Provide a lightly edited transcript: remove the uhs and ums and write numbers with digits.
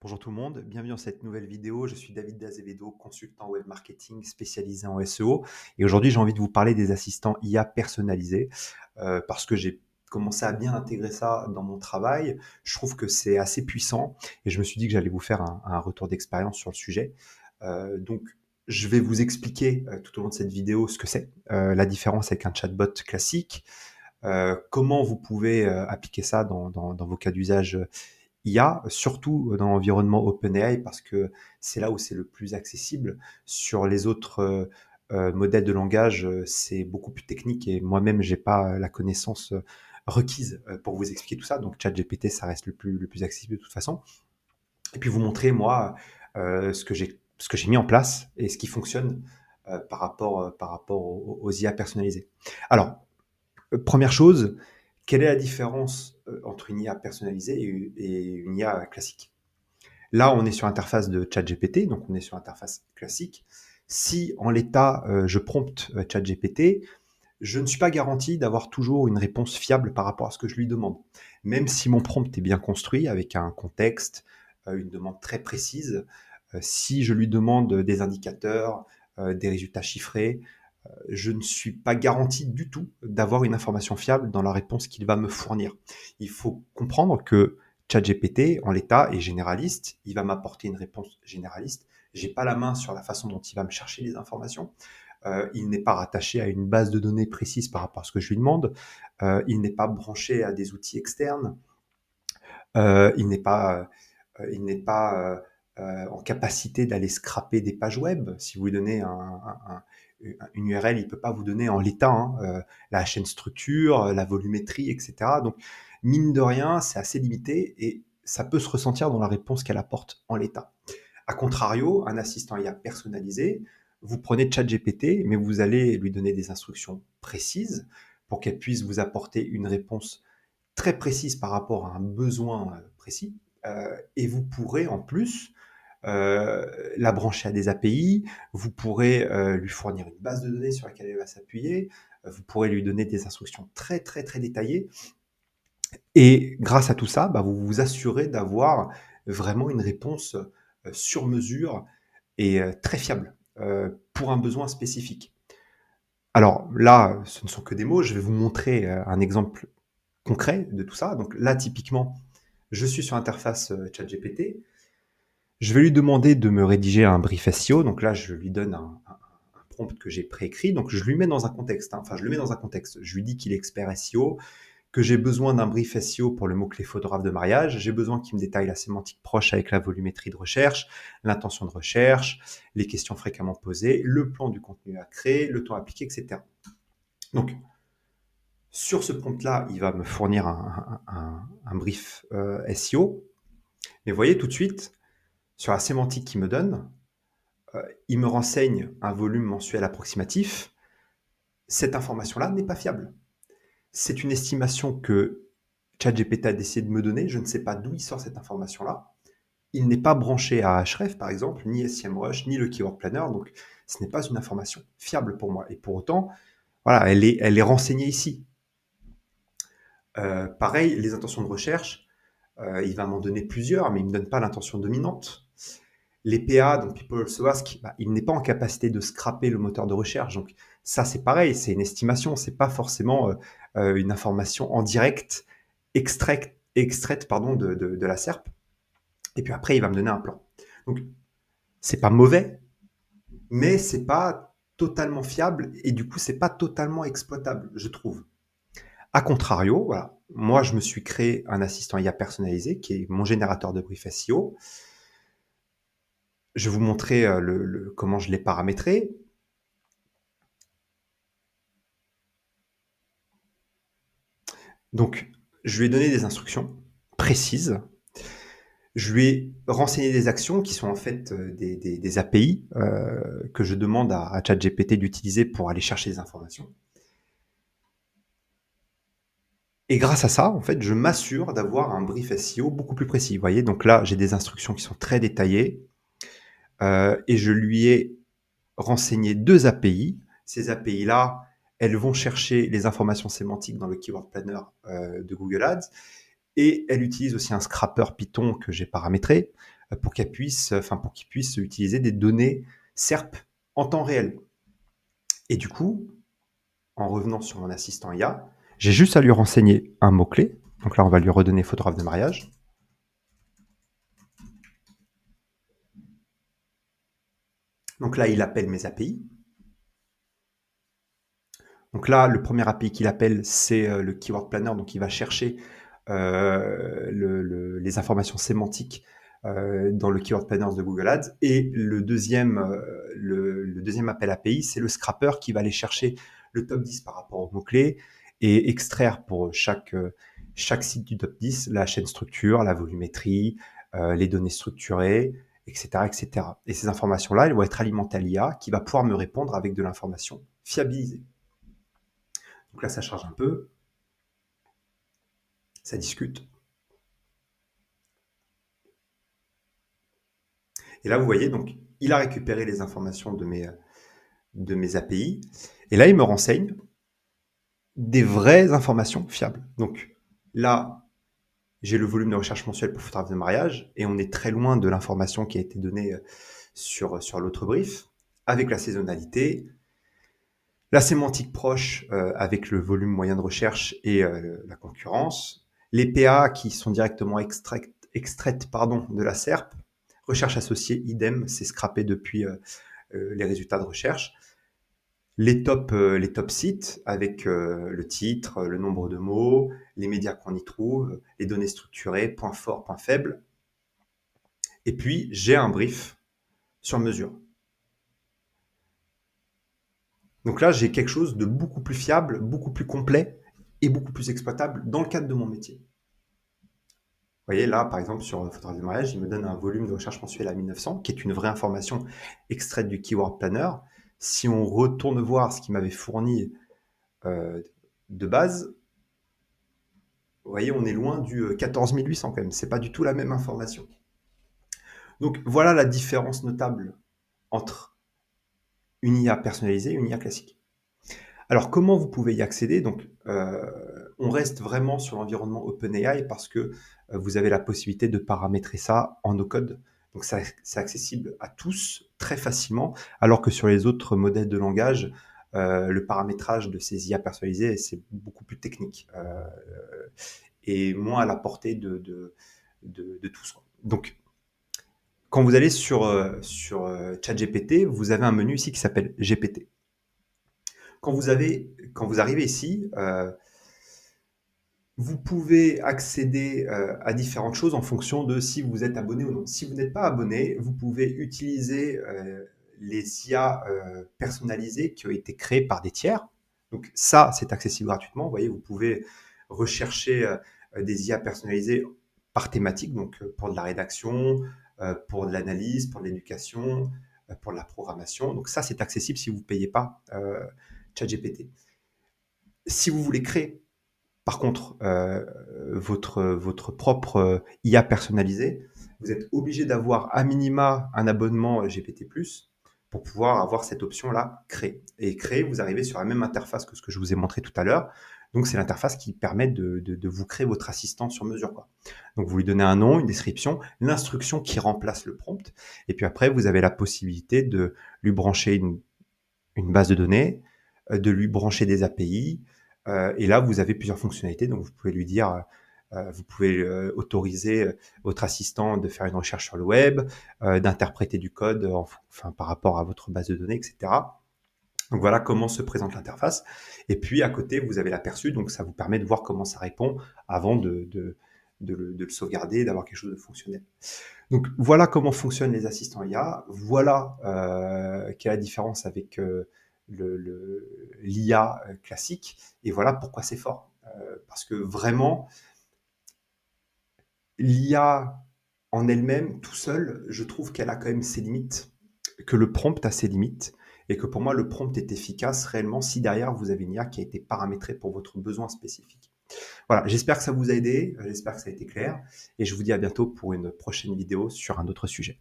Bonjour tout le monde, bienvenue dans cette nouvelle vidéo. Je suis David D'Azevedo, consultant web marketing spécialisé en SEO. Et aujourd'hui, j'ai envie de vous parler des assistants IA personnalisés parce que j'ai commencé à bien intégrer ça dans mon travail. Je trouve que c'est assez puissant et je me suis dit que j'allais vous faire un retour d'expérience sur le sujet. Donc, je vais vous expliquer tout au long de cette vidéo ce que c'est, la différence avec un chatbot classique, comment vous pouvez appliquer ça dans vos cas d'usage IA, surtout dans l'environnement OpenAI, parce que c'est là où c'est le plus accessible. Sur les autres modèles de langage, c'est beaucoup plus technique et moi-même, j'ai pas la connaissance requise pour vous expliquer tout ça. Donc, ChatGPT, ça reste le plus accessible de toute façon. Et puis, vous montrer, moi, ce que j'ai mis en place et ce qui fonctionne par rapport aux IA personnalisées. Alors, première chose, quelle est la différence entre une IA personnalisée et une IA classique? Là, on est sur l'interface de ChatGPT, donc on est sur l'interface classique. Si en l'état, je prompte ChatGPT, je ne suis pas garanti d'avoir toujours une réponse fiable par rapport à ce que je lui demande. Même si mon prompt est bien construit, avec un contexte, une demande très précise, si je lui demande des indicateurs, des résultats chiffrés, je ne suis pas garanti du tout d'avoir une information fiable dans la réponse qu'il va me fournir. Il faut comprendre que ChatGPT, en l'état, est généraliste. Il va m'apporter une réponse généraliste. J'ai pas la main sur la façon dont il va me chercher les informations. Il n'est pas rattaché à une base de données précise par rapport à ce que je lui demande. Il n'est pas branché à des outils externes. Il n'est pas en capacité d'aller scraper des pages web. Si vous lui donnez une URL, il ne peut pas vous donner en l'état la chaîne structure, la volumétrie, etc. Donc, mine de rien, c'est assez limité et ça peut se ressentir dans la réponse qu'elle apporte en l'état. A contrario, un assistant IA personnalisé, vous prenez ChatGPT, mais vous allez lui donner des instructions précises pour qu'elle puisse vous apporter une réponse très précise par rapport à un besoin précis. Et vous pourrez en plus la brancher à des API, vous pourrez lui fournir une base de données sur laquelle elle va s'appuyer, vous pourrez lui donner des instructions très très très détaillées. Et grâce à tout ça, bah, vous vous assurez d'avoir vraiment une réponse sur mesure et très fiable pour un besoin spécifique. Alors là, ce ne sont que des mots, je vais vous montrer un exemple concret de tout ça. Donc là, typiquement, je suis sur l'interface ChatGPT. Je vais lui demander de me rédiger un brief SEO. Donc là, je lui donne un prompt que j'ai préécrit. Donc je lui mets dans un contexte. Enfin, je le mets dans un contexte. Je lui dis qu'il est expert SEO, que j'ai besoin d'un brief SEO pour le mot-clé photographe de mariage. J'ai besoin qu'il me détaille la sémantique proche avec la volumétrie de recherche, l'intention de recherche, les questions fréquemment posées, le plan du contenu à créer, le temps appliqué, etc. Donc, sur ce prompt-là, il va me fournir un brief SEO. Mais vous voyez tout de suite, sur la sémantique qu'il me donne, il me renseigne un volume mensuel approximatif. Cette information-là n'est pas fiable. C'est une estimation que ChatGPT a décidé de me donner. Je ne sais pas d'où il sort cette information-là. Il n'est pas branché à Ahrefs, par exemple, ni SEMrush, ni le Keyword Planner. Donc, ce n'est pas une information fiable pour moi. Et pour autant, voilà, elle est renseignée ici. Pareil, les intentions de recherche, il va m'en donner plusieurs, mais il ne me donne pas l'intention dominante. Les PA, donc People Also Ask, bah, il n'est pas en capacité de scraper le moteur de recherche. Donc ça, c'est pareil, c'est une estimation, c'est pas forcément une information en direct extraite de la SERP. Et puis après, il va me donner un plan. Donc c'est pas mauvais, mais c'est pas totalement fiable et du coup, c'est pas totalement exploitable, je trouve. A contrario, voilà, moi, je me suis créé un assistant IA personnalisé qui est mon générateur de brief SEO. Je vais vous montrer comment je l'ai paramétré. Donc, je lui ai donné des instructions précises. Je lui ai renseigné des actions qui sont en fait des API que je demande à ChatGPT d'utiliser pour aller chercher des informations. Et grâce à ça, en fait, je m'assure d'avoir un brief SEO beaucoup plus précis. Vous voyez, donc là, j'ai des instructions qui sont très détaillées et je lui ai renseigné 2 API. Ces API-là, elles vont chercher les informations sémantiques dans le Keyword Planner de Google Ads et elle utilise aussi un scrapper Python que j'ai paramétré pour qu'il puisse utiliser des données SERP en temps réel. Et du coup, en revenant sur mon assistant IA, j'ai juste à lui renseigner un mot-clé. Donc là, on va lui redonner photographe de mariage. Donc là, il appelle mes API. Donc là, le premier API qu'il appelle, c'est le Keyword Planner. Donc il va chercher les informations sémantiques dans le Keyword Planner de Google Ads. Et le deuxième appel API, c'est le scrapper qui va aller chercher le top 10 par rapport aux mots-clés et extraire pour chaque site du top 10 la chaîne structure, la volumétrie, les données structurées, etc., etc. Et ces informations-là, elles vont être alimentées à l'IA qui va pouvoir me répondre avec de l'information fiabilisée. Donc là, ça charge un peu, ça discute. Et là, vous voyez, donc, il a récupéré les informations de mes API. Et là, il me renseigne des vraies informations fiables. Donc là, j'ai le volume de recherche mensuel pour photographe de mariage et on est très loin de l'information qui a été donnée sur l'autre brief, avec la saisonnalité, la sémantique proche avec le volume moyen de recherche et la concurrence, les PA qui sont directement extraites de la SERP, recherche associée, idem, c'est scrappé depuis les résultats de recherche, les top sites avec le titre, le nombre de mots, les médias qu'on y trouve, les données structurées, points forts, points faibles. Et puis, j'ai un brief sur mesure. Donc là, j'ai quelque chose de beaucoup plus fiable, beaucoup plus complet et beaucoup plus exploitable dans le cadre de mon métier. Vous voyez, là, par exemple, sur photographe de mariage, il me donne un volume de recherche mensuel à 1900, qui est une vraie information extraite du Keyword Planner. Si on retourne voir ce qu'il m'avait fourni de base, vous voyez, on est loin du 14 800 quand même. C'est pas du tout la même information. Donc voilà la différence notable entre une IA personnalisée et une IA classique. Alors comment vous pouvez y accéder? Donc on reste vraiment sur l'environnement OpenAI parce que vous avez la possibilité de paramétrer ça en no-code. Donc c'est accessible à tous très facilement, alors que sur les autres modèles de langage, le paramétrage de ces IA personnalisées, c'est beaucoup plus technique et moins à la portée de tous. Donc quand vous allez sur ChatGPT, vous avez un menu ici qui s'appelle GPT. Quand vous arrivez ici, vous pouvez accéder à différentes choses en fonction de si vous êtes abonné ou non. Si vous n'êtes pas abonné, vous pouvez utiliser les IA personnalisées qui ont été créées par des tiers. Donc ça, c'est accessible gratuitement. Vous voyez, vous pouvez rechercher des IA personnalisées par thématique, donc pour de la rédaction, pour de l'analyse, pour de l'éducation, pour de la programmation. Donc ça, c'est accessible si vous ne payez pas ChatGPT. Si vous voulez créer, par contre, votre propre IA personnalisée, vous êtes obligé d'avoir à minima un abonnement GPT+, pour pouvoir avoir cette option-là, créer. Et créer, vous arrivez sur la même interface que ce que je vous ai montré tout à l'heure. Donc, c'est l'interface qui permet de vous créer votre assistant sur mesure, quoi. Donc, vous lui donnez un nom, une description, l'instruction qui remplace le prompt. Et puis après, vous avez la possibilité de lui brancher une base de données, de lui brancher des API. Et là, vous avez plusieurs fonctionnalités. Donc, vous pouvez lui dire, vous pouvez autoriser votre assistant de faire une recherche sur le web, d'interpréter du code par rapport à votre base de données, etc. Donc, voilà comment se présente l'interface. Et puis, à côté, vous avez l'aperçu. Donc, ça vous permet de voir comment ça répond avant de le sauvegarder et d'avoir quelque chose de fonctionnel. Donc, voilà comment fonctionnent les assistants IA. Voilà quelle est la différence avec l'IA classique. Et voilà pourquoi c'est fort. Parce que vraiment, l'IA en elle-même, tout seul, je trouve qu'elle a quand même ses limites, que le prompt a ses limites, et que pour moi, le prompt est efficace réellement si derrière, vous avez une IA qui a été paramétrée pour votre besoin spécifique. Voilà, j'espère que ça vous a aidé, j'espère que ça a été clair, et je vous dis à bientôt pour une prochaine vidéo sur un autre sujet.